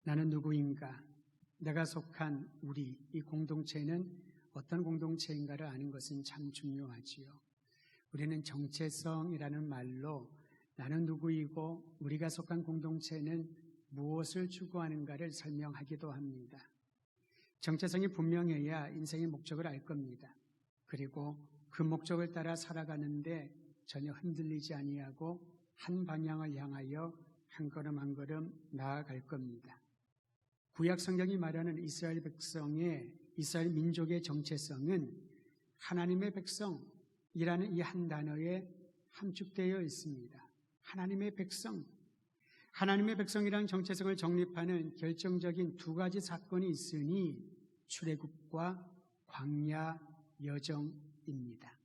나는 누구인가? 내가 속한 우리 이 공동체는 어떤 공동체인가를 아는 것은 참 중요하지요. 우리는 정체성이라는 말로 나는 누구이고 우리가 속한 공동체는 무엇을 추구하는가를 설명하기도 합니다. 정체성이 분명해야 인생의 목적을 알 겁니다. 그리고 그 목적을 따라 살아가는데 전혀 흔들리지 아니하고 한 방향을 향하여 한 걸음 한 걸음 나아갈 겁니다. 구약 성경이 말하는 이스라엘 백성의 이스라엘 민족의 정체성은 하나님의 백성이라는 이 한 단어에 함축되어 있습니다. 하나님의 백성. 하나님의 백성이라는 정체성을 정립하는 결정적인 두 가지 사건이 있으니 출애굽과 광야 여정입니다.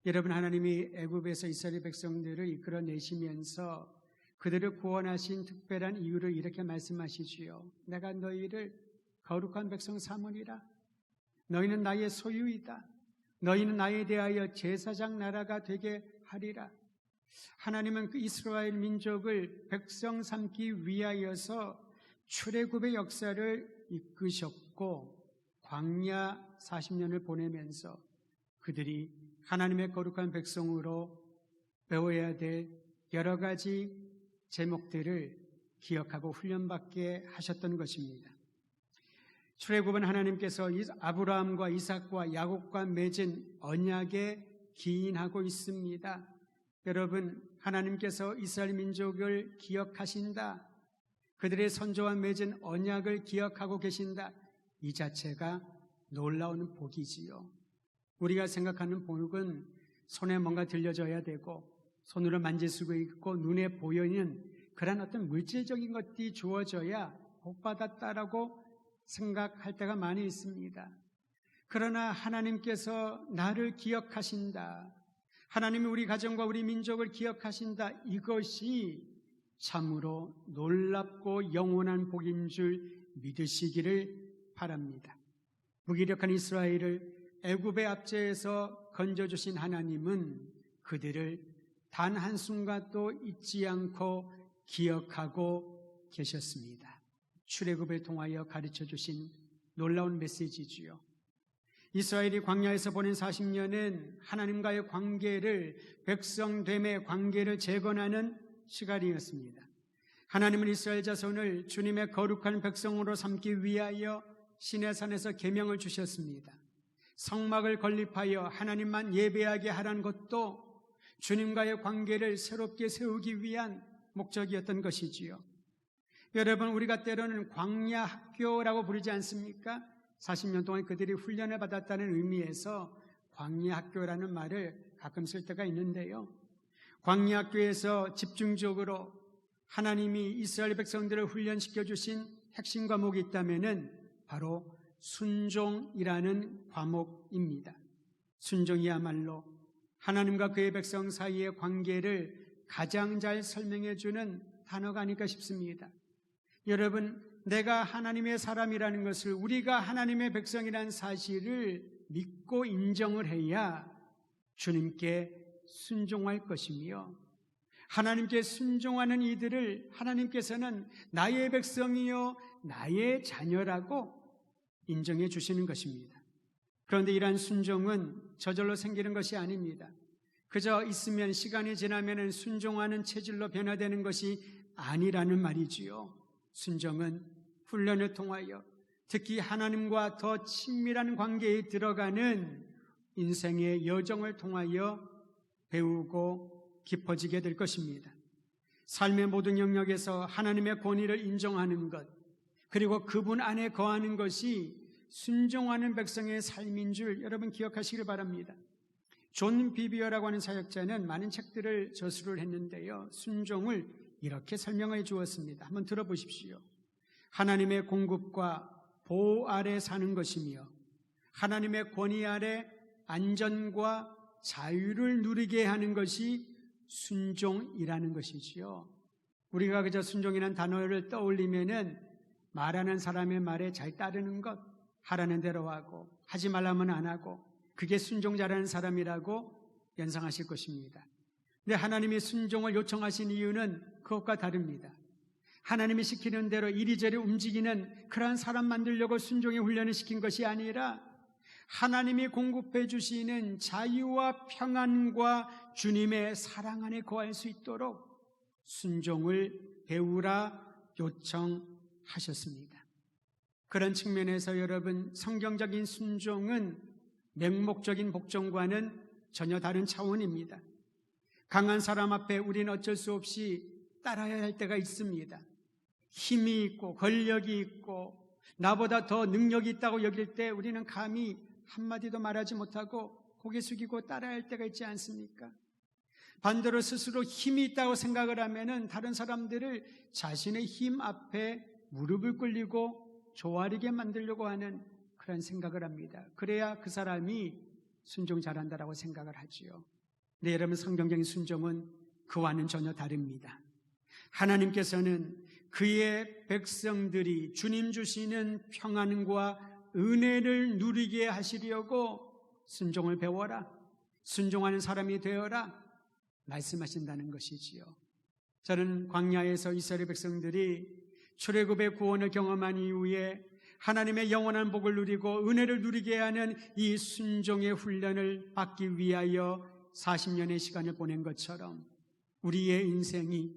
여러분, 하나님이 애굽에서 이스라엘 백성들을 이끌어내시면서 그들을 구원하신 특별한 이유를 이렇게 말씀하시지요. 내가 너희를 거룩한 백성 삼으리라. 너희는 나의 소유이다. 너희는 나에 대하여 제사장 나라가 되게 하리라. 하나님은 그 이스라엘 민족을 백성 삼기 위하여서 출애굽의 역사를 이끄셨고 광야 40년을 보내면서 그들이 하나님의 거룩한 백성으로 배워야 될 여러 가지 제목들을 기억하고 훈련받게 하셨던 것입니다. 출애굽은 하나님께서 아브라함과 이삭과 야곱과 맺은 언약에 기인하고 있습니다. 여러분, 하나님께서 이스라엘 민족을 기억하신다, 그들의 선조와 맺은 언약을 기억하고 계신다, 이 자체가 놀라운 복이지요. 우리가 생각하는 복은 손에 뭔가 들려줘야 되고 손으로 만질 수가 있고 눈에 보이는 그런 어떤 물질적인 것들이 주어져야 복받았다라고 생각할 때가 많이 있습니다. 그러나 하나님께서 나를 기억하신다, 하나님이 우리 가정과 우리 민족을 기억하신다, 이것이 참으로 놀랍고 영원한 복인 줄 믿으시기를 바랍니다. 무기력한 이스라엘을 애굽의 압제에서 건져주신 하나님은 그들을 단 한순간도 잊지 않고 기억하고 계셨습니다. 출애굽을 통하여 가르쳐 주신 놀라운 메시지지요. 이스라엘이 광야에서 보낸 40년은 하나님과의 관계를, 백성됨의 관계를 재건하는 시간이었습니다. 하나님은 이스라엘 자손을 주님의 거룩한 백성으로 삼기 위하여 시내산에서 계명을 주셨습니다. 성막을 건립하여 하나님만 예배하게 하라는 것도 주님과의 관계를 새롭게 세우기 위한 목적이었던 것이지요. 여러분, 우리가 때로는 광야 학교라고 부르지 않습니까? 40년 동안 그들이 훈련을 받았다는 의미에서 광야 학교라는 말을 가끔 쓸 때가 있는데요. 광야 학교에서 집중적으로 하나님이 이스라엘 백성들을 훈련시켜 주신 핵심 과목이 있다면은 바로 순종이라는 과목입니다. 순종이야말로 하나님과 그의 백성 사이의 관계를 가장 잘 설명해 주는 단어가 아닐까 싶습니다. 여러분, 내가 하나님의 사람이라는 것을, 우리가 하나님의 백성이라는 사실을 믿고 인정을 해야 주님께 순종할 것이며, 하나님께 순종하는 이들을 하나님께서는 나의 백성이요 나의 자녀라고 인정해 주시는 것입니다. 그런데 이러한 순종은 저절로 생기는 것이 아닙니다. 그저 있으면, 시간이 지나면 순종하는 체질로 변화되는 것이 아니라는 말이지요. 순종은 훈련을 통하여, 특히 하나님과 더 친밀한 관계에 들어가는 인생의 여정을 통하여 배우고 깊어지게 될 것입니다. 삶의 모든 영역에서 하나님의 권위를 인정하는 것, 그리고 그분 안에 거하는 것이 순종하는 백성의 삶인 줄 여러분 기억하시길 바랍니다. 존 비비어라고 하는 사역자는 많은 책들을 저술을 했는데요, 순종을 이렇게 설명해 주었습니다. 한번 들어보십시오. 하나님의 공급과 보호 아래 사는 것이며 하나님의 권위 아래 안전과 자유를 누리게 하는 것이 순종이라는 것이지요. 우리가 그저 순종이라는 단어를 떠올리면은 말하는 사람의 말에 잘 따르는 것, 하라는 대로 하고 하지 말라면 안 하고, 그게 순종자라는 사람이라고 연상하실 것입니다. 근데 하나님이 순종을 요청하신 이유는 그것과 다릅니다. 하나님이 시키는 대로 이리저리 움직이는 그러한 사람 만들려고 순종의 훈련을 시킨 것이 아니라 하나님이 공급해 주시는 자유와 평안과 주님의 사랑 안에 거할 수 있도록 순종을 배우라 요청하셨습니다. 그런 측면에서 여러분, 성경적인 순종은 맹목적인 복종과는 전혀 다른 차원입니다. 강한 사람 앞에 우리는 어쩔 수 없이 따라야 할 때가 있습니다. 힘이 있고 권력이 있고 나보다 더 능력이 있다고 여길 때 우리는 감히 한마디도 말하지 못하고 고개 숙이고 따라야 할 때가 있지 않습니까? 반대로 스스로 힘이 있다고 생각을 하면은 다른 사람들을 자신의 힘 앞에 무릎을 꿇리고 조아리게 만들려고 하는 그런 생각을 합니다. 그래야 그 사람이 순종 잘한다라고 생각을 하지요. 네, 여러분, 성경적인 순종은 그와는 전혀 다릅니다. 하나님께서는 그의 백성들이 주님 주시는 평안과 은혜를 누리게 하시려고 순종을 배워라, 순종하는 사람이 되어라 말씀하신다는 것이지요. 저는 광야에서 이스라엘 백성들이 출애굽의 구원을 경험한 이후에 하나님의 영원한 복을 누리고 은혜를 누리게 하는 이 순종의 훈련을 받기 위하여 40년의 시간을 보낸 것처럼 우리의 인생이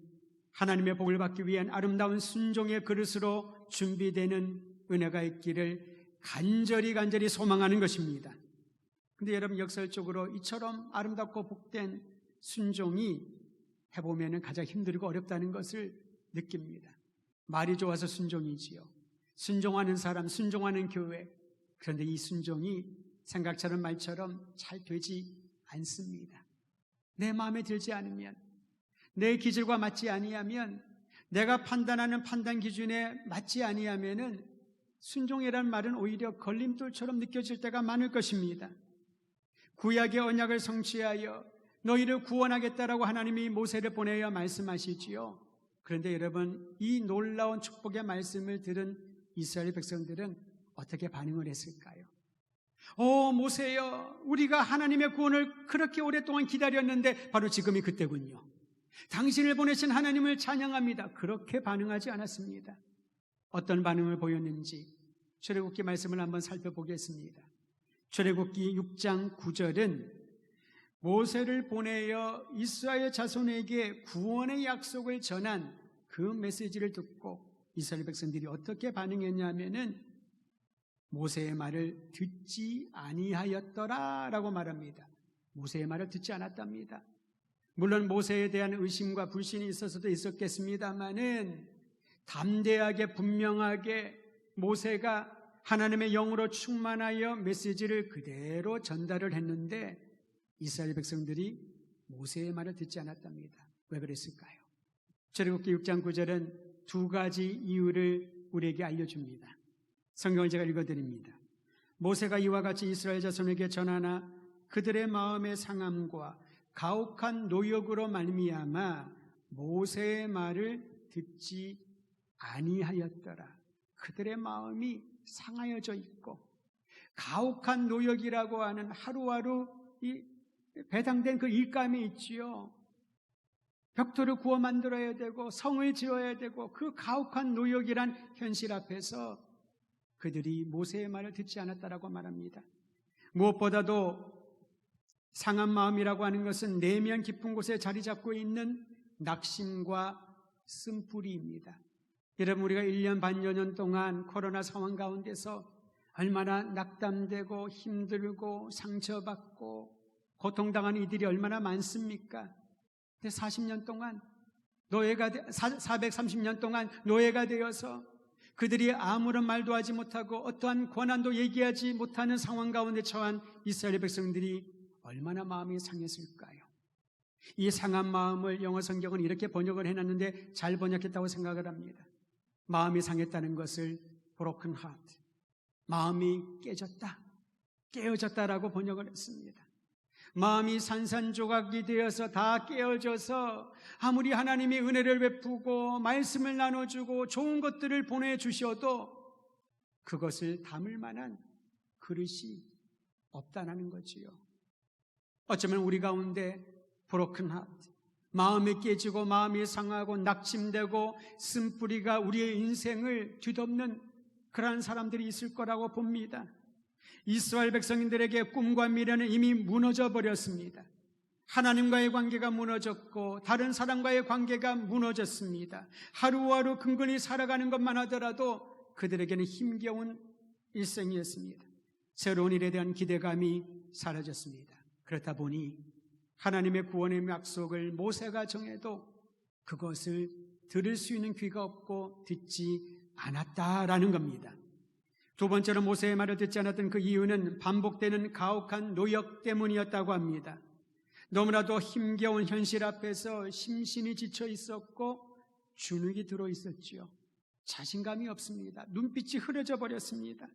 하나님의 복을 받기 위한 아름다운 순종의 그릇으로 준비되는 은혜가 있기를 간절히 소망하는 것입니다. 그런데 여러분, 역설적으로 이처럼 아름답고 복된 순종이 해보면 가장 힘들고 어렵다는 것을 느낍니다. 말이 좋아서 순종이지요. 순종하는 사람, 순종하는 교회. 그런데 이 순종이 생각처럼 말처럼 잘 되지 않습니다. 내 마음에 들지 않으면, 내 기질과 맞지 아니하면, 내가 판단하는 판단 기준에 맞지 아니하면은 순종이라는 말은 오히려 걸림돌처럼 느껴질 때가 많을 것입니다. 구약의 언약을 성취하여 너희를 구원하겠다라고 하나님이 모세를 보내어 말씀하시지요. 그런데 여러분, 이 놀라운 축복의 말씀을 들은 이스라엘 백성들은 어떻게 반응을 했을까요? 모세여, 우리가 하나님의 구원을 그렇게 오랫동안 기다렸는데 바로 지금이 그때군요. 당신을 보내신 하나님을 찬양합니다. 그렇게 반응하지 않았습니다. 어떤 반응을 보였는지 출애굽기 말씀을 한번 살펴보겠습니다. 출애굽기 6장 9절은 모세를 보내어 이스라엘 자손에게 구원의 약속을 전한 그 메시지를 듣고 이스라엘 백성들이 어떻게 반응했냐면은 모세의 말을 듣지 아니하였더라 라고 말합니다. 모세의 말을 듣지 않았답니다. 물론 모세에 대한 의심과 불신이 있어서도 있었겠습니다마는 담대하게 분명하게 모세가 하나님의 영으로 충만하여 메시지를 그대로 전달을 했는데 이스라엘 백성들이 모세의 말을 듣지 않았답니다. 왜 그랬을까요? 출애굽기 6장 9절은 두 가지 이유를 우리에게 알려줍니다. 성경을 제가 읽어드립니다. 모세가 이와 같이 이스라엘 자손에게 전하나 그들의 마음의 상함과 가혹한 노역으로 말미암아 모세의 말을 듣지 아니하였더라. 그들의 마음이 상하여져 있고 가혹한 노역이라고 하는 하루하루 이 배당된 그 일감이 있지요. 벽돌을 구워 만들어야 되고 성을 지어야 되고 그 가혹한 노역이란 현실 앞에서 그들이 모세의 말을 듣지 않았다라고 말합니다. 무엇보다도 상한 마음이라고 하는 것은 내면 깊은 곳에 자리 잡고 있는 낙심과 쓴뿌리입니다. 여러분, 우리가 1년 반여 년 동안 코로나 상황 가운데서 얼마나 낙담되고 힘들고 상처받고 고통당하는 이들이 얼마나 많습니까? 근데 40년 동안 430년 동안 노예가 되어서 그들이 아무런 말도 하지 못하고 어떠한 권한도 얘기하지 못하는 상황 가운데 처한 이스라엘 백성들이 얼마나 마음이 상했을까요? 이 상한 마음을 영어 성경은 이렇게 번역을 해놨는데 잘 번역했다고 생각을 합니다. 마음이 상했다는 것을 broken heart, 마음이 깨졌다, 깨어졌다라고 번역을 했습니다. 마음이 산산조각이 되어서 다 깨어져서 아무리 하나님이 은혜를 베푸고 말씀을 나눠주고 좋은 것들을 보내주셔도 그것을 담을 만한 그릇이 없다는 거지요. 어쩌면 우리 가운데 broken heart, 마음이 깨지고 마음이 상하고 낙심되고 쓴뿌리가 우리의 인생을 뒤덮는 그러한 사람들이 있을 거라고 봅니다. 이스라엘 백성들에게 꿈과 미래는 이미 무너져 버렸습니다. 하나님과의 관계가 무너졌고 다른 사람과의 관계가 무너졌습니다. 하루하루 근근히 살아가는 것만 하더라도 그들에게는 힘겨운 일생이었습니다. 새로운 일에 대한 기대감이 사라졌습니다. 그렇다 보니 하나님의 구원의 약속을 모세가 정해도 그것을 들을 수 있는 귀가 없고 듣지 않았다라는 겁니다. 두 번째로 모세의 말을 듣지 않았던 그 이유는 반복되는 가혹한 노역 때문이었다고 합니다. 너무나도 힘겨운 현실 앞에서 심신이 지쳐 있었고 주눅이 들어 있었지요. 자신감이 없습니다. 눈빛이 흐려져 버렸습니다.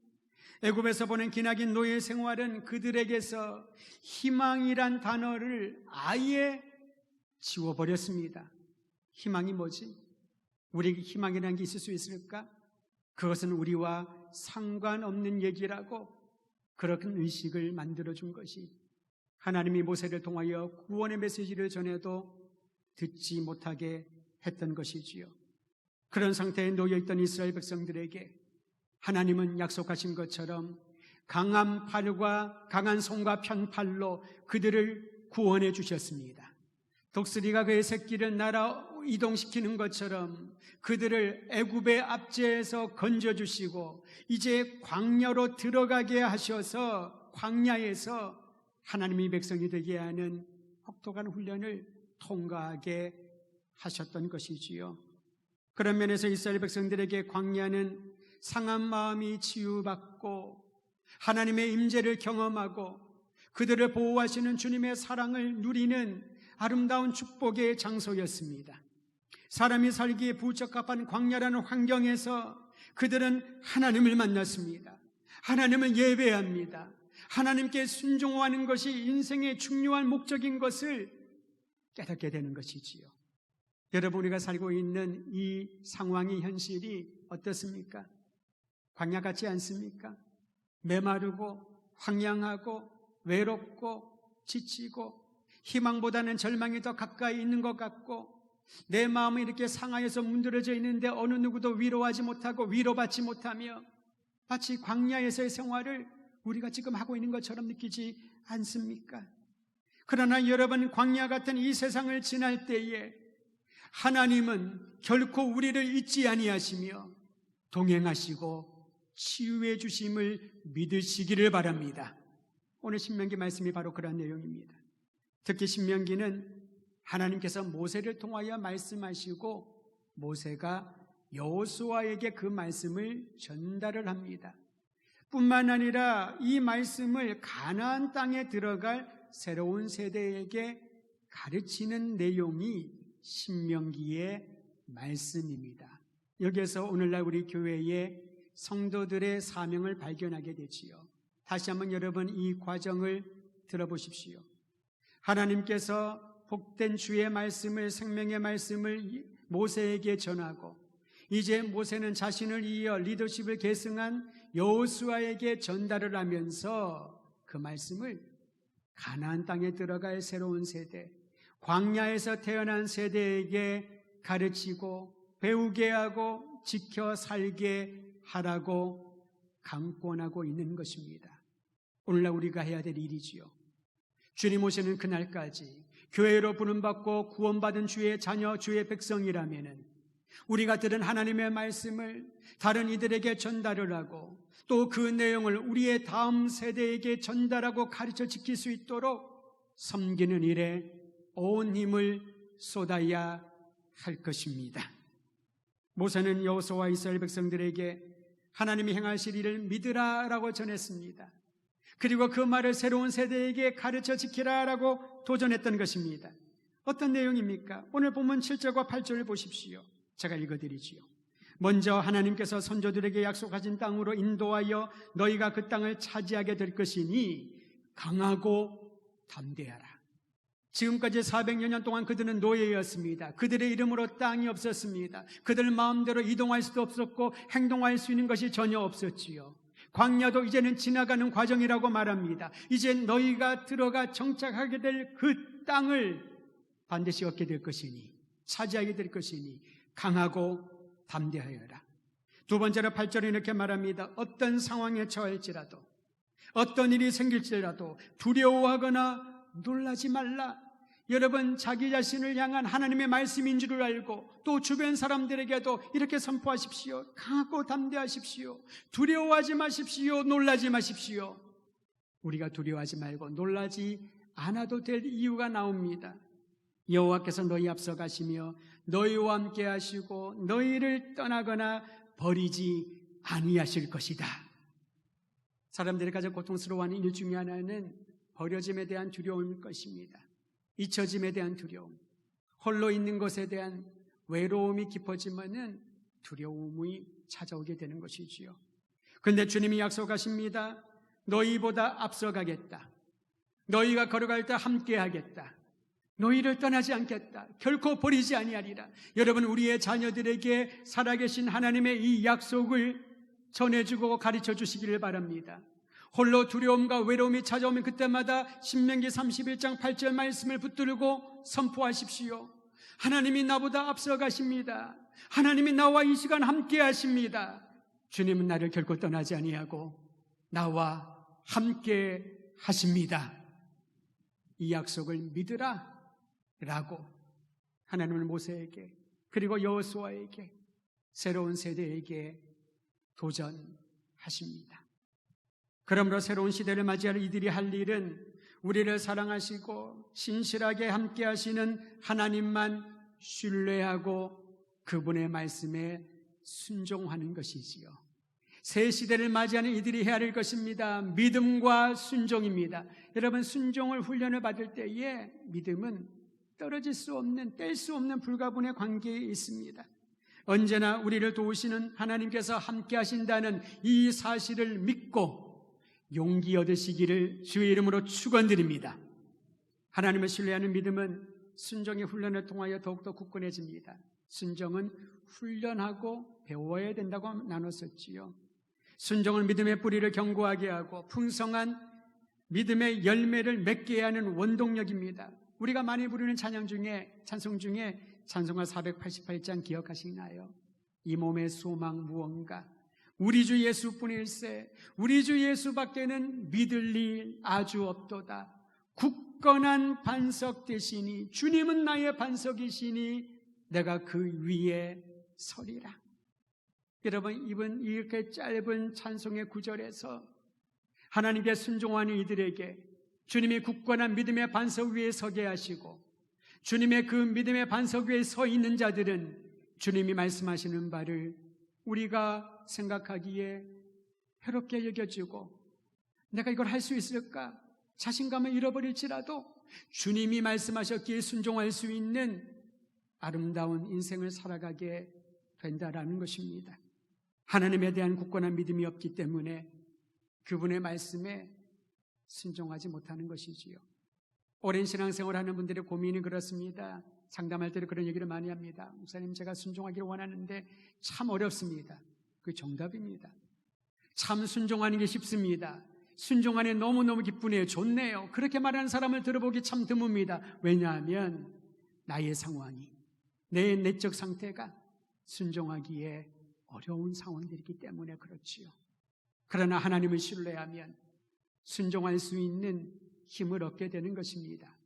애굽에서 보낸 기나긴 노예 생활은 그들에게서 희망이란 단어를 아예 지워버렸습니다. 희망이 뭐지? 우리에게 희망이라는 게 있을 수 있을까? 그것은 우리와 상관없는 얘기라고 그런 의식을 만들어준 것이 하나님이 모세를 통하여 구원의 메시지를 전해도 듣지 못하게 했던 것이지요. 그런 상태에 놓여있던 이스라엘 백성들에게 하나님은 약속하신 것처럼 강한 팔과 강한 손과 편팔로 그들을 구원해 주셨습니다. 독수리가 그의 새끼를 날아 이동시키는 것처럼 그들을 애굽의 압제에서 건져주시고 이제 광야로 들어가게 하셔서 광야에서 하나님의 백성이 되게 하는 혹독한 훈련을 통과하게 하셨던 것이지요. 그런 면에서 이스라엘 백성들에게 광야는 상한 마음이 치유받고 하나님의 임재를 경험하고 그들을 보호하시는 주님의 사랑을 누리는 아름다운 축복의 장소였습니다. 사람이 살기에 부적합한 광야라는 환경에서 그들은 하나님을 만났습니다. 하나님을 예배합니다. 하나님께 순종하는 것이 인생의 중요한 목적인 것을 깨닫게 되는 것이지요. 여러분, 우리가 살고 있는 이 상황이 현실이 어떻습니까? 광야 같지 않습니까? 메마르고 황량하고 외롭고 지치고 희망보다는 절망이 더 가까이 있는 것 같고 내 마음이 이렇게 상하여서 문드러져 있는데 어느 누구도 위로하지 못하고 위로받지 못하며 마치 광야에서의 생활을 우리가 지금 하고 있는 것처럼 느끼지 않습니까? 그러나 여러분, 광야 같은 이 세상을 지날 때에 하나님은 결코 우리를 잊지 아니하시며 동행하시고 치유해 주심을 믿으시기를 바랍니다. 오늘 신명기 말씀이 바로 그런 내용입니다. 특히 신명기는 하나님께서 모세를 통하여 말씀하시고 모세가 여호수아에게 그 말씀을 전달을 합니다. 뿐만 아니라 이 말씀을 가나안 땅에 들어갈 새로운 세대에게 가르치는 내용이 신명기의 말씀입니다. 여기에서 오늘날 우리 교회의 성도들의 사명을 발견하게 되지요. 다시 한번 여러분 이 과정을 들어보십시오. 하나님께서 복된 주의 말씀을, 생명의 말씀을 모세에게 전하고 이제 모세는 자신을 이어 리더십을 계승한 여호수아에게 전달을 하면서 그 말씀을 가나안 땅에 들어갈 새로운 세대, 광야에서 태어난 세대에게 가르치고 배우게 하고 지켜 살게 하라고 강권하고 있는 것입니다. 오늘날 우리가 해야 될 일이지요. 주님 오시는 그날까지 교회로 부름받고 구원받은 주의 자녀, 주의 백성이라면 우리가 들은 하나님의 말씀을 다른 이들에게 전달을 하고 또 그 내용을 우리의 다음 세대에게 전달하고 가르쳐 지킬 수 있도록 섬기는 일에 온 힘을 쏟아야 할 것입니다. 모세는 여호수아와 이스라엘 백성들에게 하나님이 행하실 일을 믿으라라고 전했습니다. 그리고 그 말을 새로운 세대에게 가르쳐 지키라라고 도전했던 것입니다. 어떤 내용입니까? 오늘 본문 7절과 8절을 보십시오. 제가 읽어드리지요. 먼저 하나님께서 선조들에게 약속하신 땅으로 인도하여 너희가 그 땅을 차지하게 될 것이니 강하고 담대하라. 지금까지 400여 년 동안 그들은 노예였습니다. 그들의 이름으로 땅이 없었습니다. 그들 마음대로 이동할 수도 없었고 행동할 수 있는 것이 전혀 없었지요. 광야도 이제는 지나가는 과정이라고 말합니다. 이제 너희가 들어가 정착하게 될 그 땅을 반드시 얻게 될 것이니, 차지하게 될 것이니 강하고 담대하여라. 두 번째로 8절에 이렇게 말합니다. 어떤 상황에 처할지라도, 어떤 일이 생길지라도 두려워하거나 놀라지 말라. 여러분, 자기 자신을 향한 하나님의 말씀인 줄 알고 또 주변 사람들에게도 이렇게 선포하십시오. 강하고 담대하십시오. 두려워하지 마십시오. 놀라지 마십시오. 우리가 두려워하지 말고 놀라지 않아도 될 이유가 나옵니다. 여호와께서 너희 앞서 가시며 너희와 함께 하시고 너희를 떠나거나 버리지 아니하실 것이다. 사람들이 가장 고통스러워하는 일 중에 하나는 버려짐에 대한 두려움일 것입니다. 잊혀짐에 대한 두려움, 홀로 있는 것에 대한 외로움이 깊어지면은 두려움이 찾아오게 되는 것이지요. 그런데 주님이 약속하십니다. 너희보다 앞서가겠다. 너희가 걸어갈 때 함께하겠다. 너희를 떠나지 않겠다. 결코 버리지 아니하리라. 여러분, 우리의 자녀들에게 살아계신 하나님의 이 약속을 전해주고 가르쳐 주시기를 바랍니다. 홀로 두려움과 외로움이 찾아오면 그때마다 신명기 31장 8절 말씀을 붙들고 선포하십시오. 하나님이 나보다 앞서가십니다. 하나님이 나와 이 시간 함께 하십니다. 주님은 나를 결코 떠나지 아니하고 나와 함께 하십니다. 이 약속을 믿으라 라고 하나님은 모세에게, 그리고 여호수아에게, 새로운 세대에게 도전하십니다. 그러므로 새로운 시대를 맞이할 이들이 할 일은 우리를 사랑하시고 신실하게 함께 하시는 하나님만 신뢰하고 그분의 말씀에 순종하는 것이지요. 새 시대를 맞이하는 이들이 해야 할 것입니다. 믿음과 순종입니다. 여러분, 순종을 훈련을 받을 때에 믿음은 떨어질 수 없는, 뗄 수 없는 불가분의 관계에 있습니다. 언제나 우리를 도우시는 하나님께서 함께 하신다는 이 사실을 믿고 용기 얻으시기를 주의 이름으로 축원드립니다. 하나님을 신뢰하는 믿음은 순종의 훈련을 통하여 더욱더 굳건해집니다. 순종은 훈련하고 배워야 된다고 나눴었지요. 순종은 믿음의 뿌리를 견고하게 하고 풍성한 믿음의 열매를 맺게 하는 원동력입니다. 우리가 많이 부르는 찬양 중에, 찬송 중에 찬송가 488장 기억하시나요? 이 몸의 소망 무언가, 우리 주 예수뿐일세, 우리 주 예수밖에는 믿을 일 아주 없도다. 굳건한 반석 되시니, 주님은 나의 반석이시니 내가 그 위에 서리라. 여러분, 이번 이렇게 짧은 찬송의 구절에서 하나님께 순종하는 이들에게 주님이 굳건한 믿음의 반석 위에 서게 하시고, 주님의 그 믿음의 반석 위에 서 있는 자들은 주님이 말씀하시는 바를 우리가 생각하기에 해롭게 여겨지고, 내가 이걸 할 수 있을까? 자신감을 잃어버릴지라도 주님이 말씀하셨기에 순종할 수 있는 아름다운 인생을 살아가게 된다라는 것입니다. 하나님에 대한 굳건한 믿음이 없기 때문에 그분의 말씀에 순종하지 못하는 것이지요. 오랜 신앙생활 하는 분들의 고민이 그렇습니다. 상담할 때도 그런 얘기를 많이 합니다. 목사님, 제가 순종하기를 원하는데 참 어렵습니다. 그 정답입니다. 참 순종하는 게 쉽습니다. 순종하니 너무너무 기쁘네요. 좋네요. 그렇게 말하는 사람을 들어보기 참 드뭅니다. 왜냐하면 나의 상황이, 내 내적 상태가 순종하기에 어려운 상황들이기 때문에 그렇지요. 그러나 하나님을 신뢰하면 순종할 수 있는 힘을 얻게 되는 것입니다.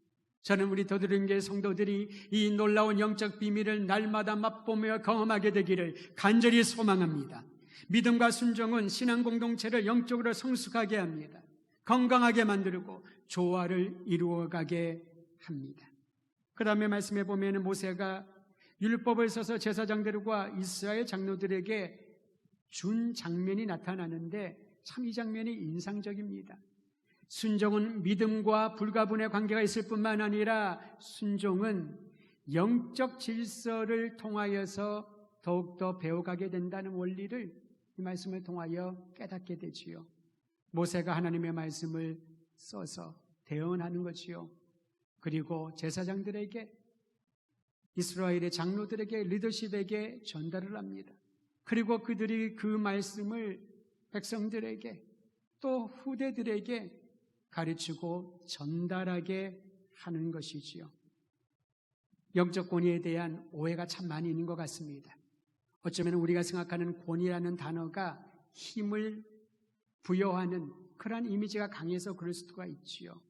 저는 우리 더드림교회 성도들이 이 놀라운 영적 비밀을 날마다 맛보며 경험하게 되기를 간절히 소망합니다. 믿음과 순종은 신앙 공동체를 영적으로 성숙하게 합니다. 건강하게 만들고 조화를 이루어가게 합니다. 그 다음에 말씀해 보면 모세가 율법을 써서 제사장들과 이스라엘 장로들에게 준 장면이 나타나는데 참 이 장면이 인상적입니다. 순종은 믿음과 불가분의 관계가 있을 뿐만 아니라 순종은 영적 질서를 통하여서 더욱더 배워가게 된다는 원리를 이 말씀을 통하여 깨닫게 되지요. 모세가 하나님의 말씀을 써서 대언하는 것이요. 그리고 제사장들에게, 이스라엘의 장로들에게, 리더십에게 전달을 합니다. 그리고 그들이 그 말씀을 백성들에게 또 후대들에게 가르치고 전달하게 하는 것이지요. 영적 권위에 대한 오해가 참 많이 있는 것 같습니다. 어쩌면 우리가 생각하는 권위라는 단어가 힘을 부여하는 그러한 이미지가 강해서 그럴 수가 있지요.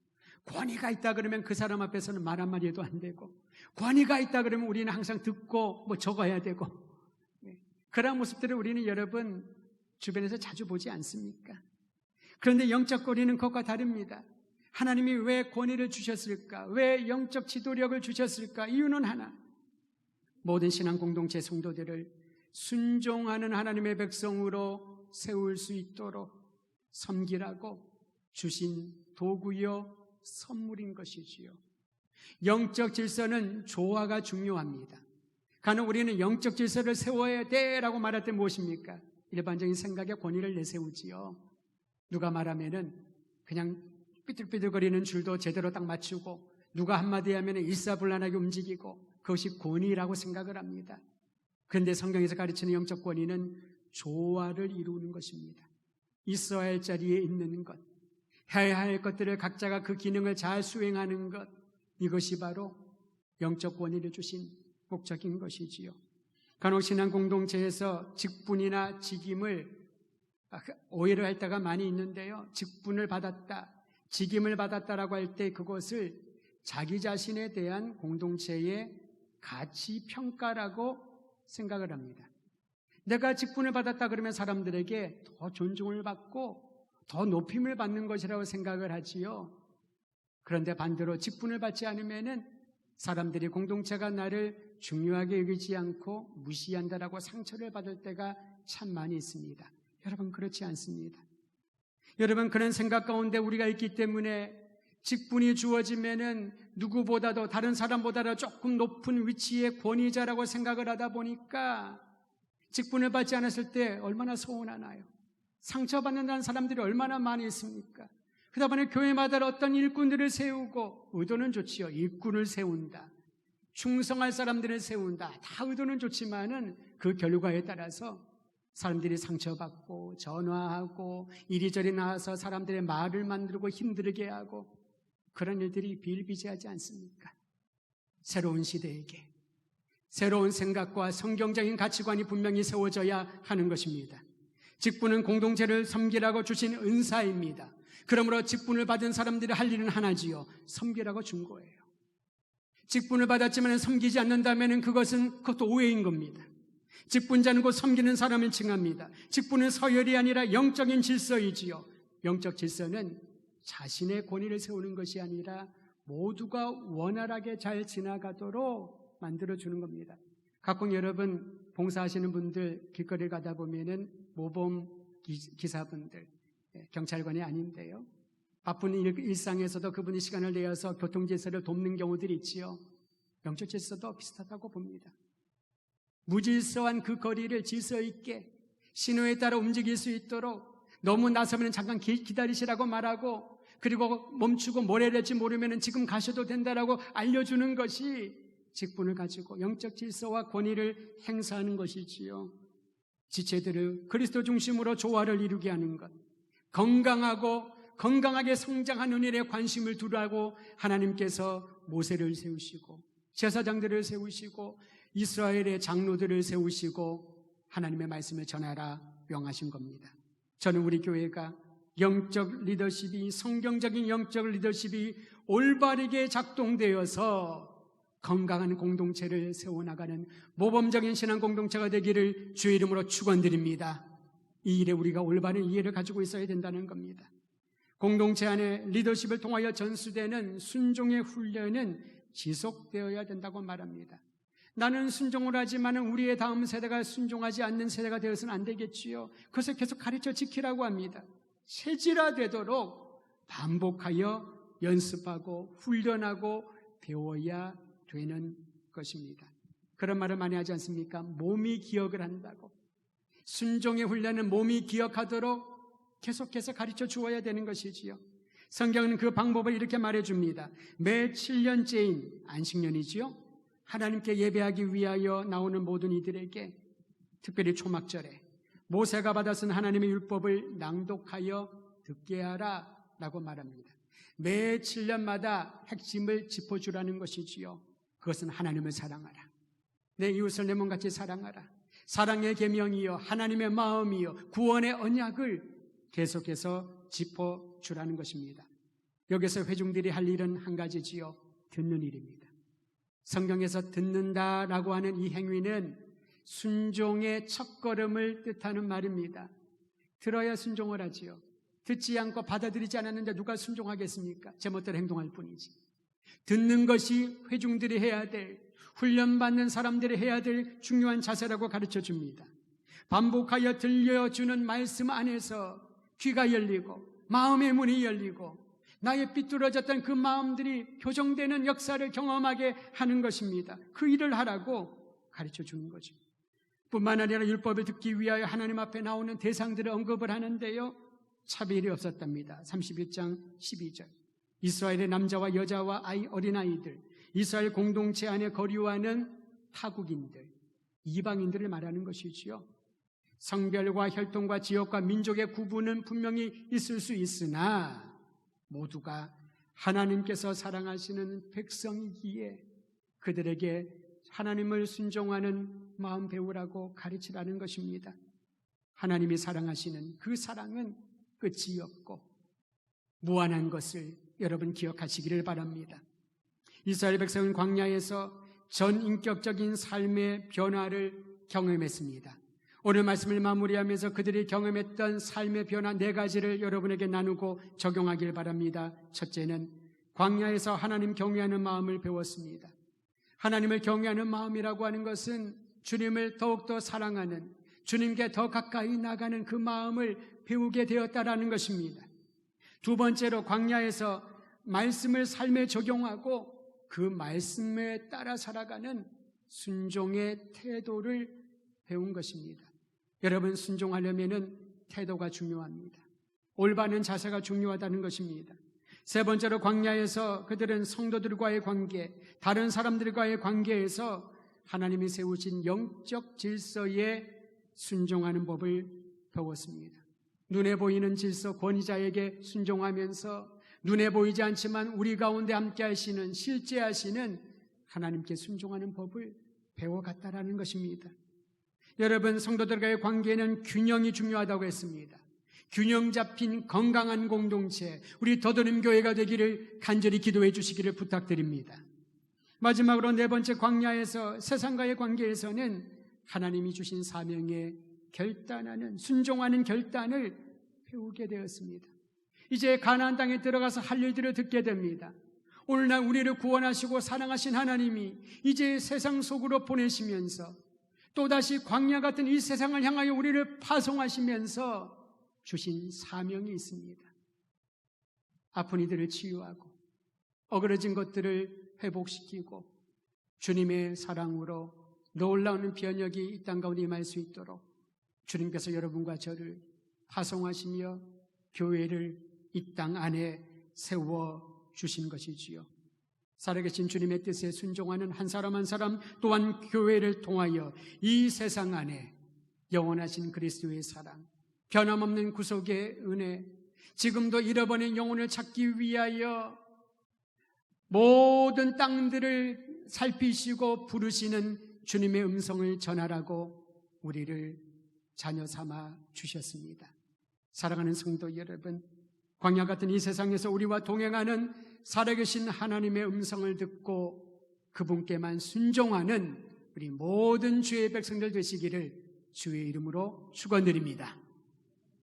권위가 있다 그러면 그 사람 앞에서는 말 한마디 해도 안 되고, 권위가 있다 그러면 우리는 항상 듣고 적어야 되고, 그러한 모습들을 우리는 여러분 주변에서 자주 보지 않습니까? 그런데 영적 권위는 그것과 다릅니다. 하나님이 왜 권위를 주셨을까? 왜 영적 지도력을 주셨을까? 이유는 하나, 모든 신앙 공동체 성도들을 순종하는 하나님의 백성으로 세울 수 있도록 섬기라고 주신 도구요 선물인 것이지요. 영적 질서는 조화가 중요합니다. 간혹 우리는 영적 질서를 세워야 돼라고 말할 때 무엇입니까? 일반적인 생각에 권위를 내세우지요. 누가 말하면은 그냥 삐뚤삐뚤거리는 줄도 제대로 딱 맞추고, 누가 한마디 하면 일사불란하게 움직이고, 그것이 권위라고 생각을 합니다. 그런데 성경에서 가르치는 영적 권위는 조화를 이루는 것입니다. 있어야 할 자리에 있는 것, 해야 할 것들을 각자가 그 기능을 잘 수행하는 것, 이것이 바로 영적 권위를 주신 목적인 것이지요. 간혹 신앙 공동체에서 직분이나 직임을 오해를 할 때가 많이 있는데요. 직분을 받았다, 직임을 받았다라고 할 때 그것을 자기 자신에 대한 공동체의 가치 평가라고 생각을 합니다. 내가 직분을 받았다 그러면 사람들에게 더 존중을 받고 더 높임을 받는 것이라고 생각을 하지요. 그런데 반대로 직분을 받지 않으면은 사람들이 공동체가 나를 중요하게 여기지 않고 무시한다라고 상처를 받을 때가 참 많이 있습니다. 여러분, 그렇지 않습니다. 여러분, 그런 생각 가운데 우리가 있기 때문에 직분이 주어지면은 누구보다도, 다른 사람보다도 조금 높은 위치의 권위자라고 생각을 하다 보니까 직분을 받지 않았을 때 얼마나 서운하나요? 상처받는다는 사람들이 얼마나 많이 있습니까? 그러다 보니 교회마다 어떤 일꾼들을 세우고, 의도는 좋지요. 일꾼을 세운다, 충성할 사람들을 세운다, 다 의도는 좋지만은 그 결과에 따라서 사람들이 상처받고 전화하고 이리저리 나와서 사람들의 말을 만들고 힘들게 하고, 그런 일들이 비일비재하지 않습니까? 새로운 시대에게 새로운 생각과 성경적인 가치관이 분명히 세워져야 하는 것입니다. 직분은 공동체를 섬기라고 주신 은사입니다. 그러므로 직분을 받은 사람들이 할 일은 하나지요. 섬기라고 준 거예요. 직분을 받았지만 섬기지 않는다면 그것도 오해인 겁니다. 직분자는 곧 섬기는 사람을 칭합니다. 직분은 서열이 아니라 영적인 질서이지요. 영적 질서는 자신의 권위를 세우는 것이 아니라 모두가 원활하게 잘 지나가도록 만들어주는 겁니다. 가끔 여러분 봉사하시는 분들 길거리 가다 보면은 모범 기사분들, 경찰관이 아닌데요, 바쁜 일상에서도 그분이 시간을 내어서 교통질서를 돕는 경우들이 있지요. 영적 질서도 비슷하다고 봅니다. 무질서한 그 거리를 질서 있게 신호에 따라 움직일 수 있도록, 너무 나서면 잠깐 기다리시라고 말하고, 그리고 멈추고 뭘 해야 될지 모르면 지금 가셔도 된다라고 알려주는 것이 직분을 가지고 영적 질서와 권위를 행사하는 것이지요. 지체들을 그리스도 중심으로 조화를 이루게 하는 것, 건강하게 성장하는 일에 관심을 두라고 하나님께서 모세를 세우시고 제사장들을 세우시고 이스라엘의 장로들을 세우시고 하나님의 말씀을 전하라 명하신 겁니다. 저는 우리 교회가 영적 리더십이, 성경적인 영적 리더십이 올바르게 작동되어서 건강한 공동체를 세워나가는 모범적인 신앙 공동체가 되기를 주의 이름으로 축원드립니다. 이 일에 우리가 올바른 이해를 가지고 있어야 된다는 겁니다. 공동체 안에 리더십을 통하여 전수되는 순종의 훈련은 지속되어야 된다고 말합니다. 나는 순종을 하지만 우리의 다음 세대가 순종하지 않는 세대가 되어서는 안 되겠지요. 그것을 계속 가르쳐 지키라고 합니다. 체질화되도록 반복하여 연습하고 훈련하고 배워야 되는 것입니다. 그런 말을 많이 하지 않습니까? 몸이 기억을 한다고. 순종의 훈련은 몸이 기억하도록 계속해서 가르쳐 주어야 되는 것이지요. 성경은 그 방법을 이렇게 말해줍니다. 매 7년째인 안식년이지요, 하나님께 예배하기 위하여 나오는 모든 이들에게, 특별히 초막절에 모세가 받아 쓴 하나님의 율법을 낭독하여 듣게 하라 라고 말합니다. 매 7년마다 핵심을 짚어주라는 것이지요. 그것은 하나님을 사랑하라. 내 이웃을 내 몸같이 사랑하라. 사랑의 계명이요 하나님의 마음이요 구원의 언약을 계속해서 짚어주라는 것입니다. 여기서 회중들이 할 일은 한 가지지요. 듣는 일입니다. 성경에서 듣는다라고 하는 이 행위는 순종의 첫걸음을 뜻하는 말입니다. 들어야 순종을 하지요. 듣지 않고 받아들이지 않았는데 누가 순종하겠습니까? 제멋대로 행동할 뿐이지. 듣는 것이 회중들이 해야 될, 훈련받는 사람들이 해야 될 중요한 자세라고 가르쳐 줍니다. 반복하여 들려주는 말씀 안에서 귀가 열리고 마음의 문이 열리고 나의 삐뚤어졌던 그 마음들이 교정되는 역사를 경험하게 하는 것입니다. 그 일을 하라고 가르쳐 주는 거죠. 뿐만 아니라 율법을 듣기 위하여 하나님 앞에 나오는 대상들을 언급을 하는데요, 차별이 없었답니다. 31장 12절. 이스라엘의 남자와 여자와 어린아이들, 이스라엘 공동체 안에 거류하는 타국인들, 이방인들을 말하는 것이지요. 성별과 혈통과 지역과 민족의 구분은 분명히 있을 수 있으나 모두가 하나님께서 사랑하시는 백성이기에 그들에게 하나님을 순종하는 마음 배우라고 가르치라는 것입니다. 하나님이 사랑하시는 그 사랑은 끝이 없고 무한한 것을 여러분 기억하시기를 바랍니다. 이스라엘 백성은 광야에서 전인격적인 삶의 변화를 경험했습니다. 오늘 말씀을 마무리하면서 그들이 경험했던 삶의 변화 4가지를 여러분에게 나누고 적용하길 바랍니다. 첫째는 광야에서 하나님 경외하는 마음을 배웠습니다. 하나님을 경외하는 마음이라고 하는 것은 주님을 더욱더 사랑하는, 주님께 더 가까이 나가는 그 마음을 배우게 되었다라는 것입니다. 두 번째로 광야에서 말씀을 삶에 적용하고 그 말씀에 따라 살아가는 순종의 태도를 배운 것입니다. 여러분, 순종하려면 태도가 중요합니다. 올바른 자세가 중요하다는 것입니다. 세 번째로 광야에서 그들은 성도들과의 관계, 다른 사람들과의 관계에서 하나님이 세우신 영적 질서에 순종하는 법을 배웠습니다. 눈에 보이는 질서, 권위자에게 순종하면서 눈에 보이지 않지만 우리 가운데 함께 하시는, 실제하시는 하나님께 순종하는 법을 배워갔다라는 것입니다. 여러분, 성도들과의 관계는 균형이 중요하다고 했습니다. 균형 잡힌 건강한 공동체, 우리 더드림 교회가 되기를 간절히 기도해 주시기를 부탁드립니다. 마지막으로 4번째, 광야에서 세상과의 관계에서는 하나님이 주신 사명에 결단하는, 순종하는 결단을 배우게 되었습니다. 이제 가나안 땅에 들어가서 할 일들을 듣게 됩니다. 오늘날 우리를 구원하시고 사랑하신 하나님이 이제 세상 속으로 보내시면서 또다시 광야 같은 이 세상을 향하여 우리를 파송하시면서 주신 사명이 있습니다. 아픈 이들을 치유하고 어그러진 것들을 회복시키고 주님의 사랑으로 놀라운 변혁이 이 땅 가운데 임할 수 있도록 주님께서 여러분과 저를 파송하시며 교회를 이 땅 안에 세워주신 것이지요. 살아계신 주님의 뜻에 순종하는 한 사람 한 사람 또한 교회를 통하여 이 세상 안에 영원하신 그리스도의 사랑, 변함없는 구속의 은혜, 지금도 잃어버린 영혼을 찾기 위하여 모든 땅들을 살피시고 부르시는 주님의 음성을 전하라고 우리를 자녀 삼아 주셨습니다. 사랑하는 성도 여러분, 광야 같은 이 세상에서 우리와 동행하는 살아계신 하나님의 음성을 듣고 그분께만 순종하는 우리 모든 주의 백성들 되시기를 주의 이름으로 축원드립니다.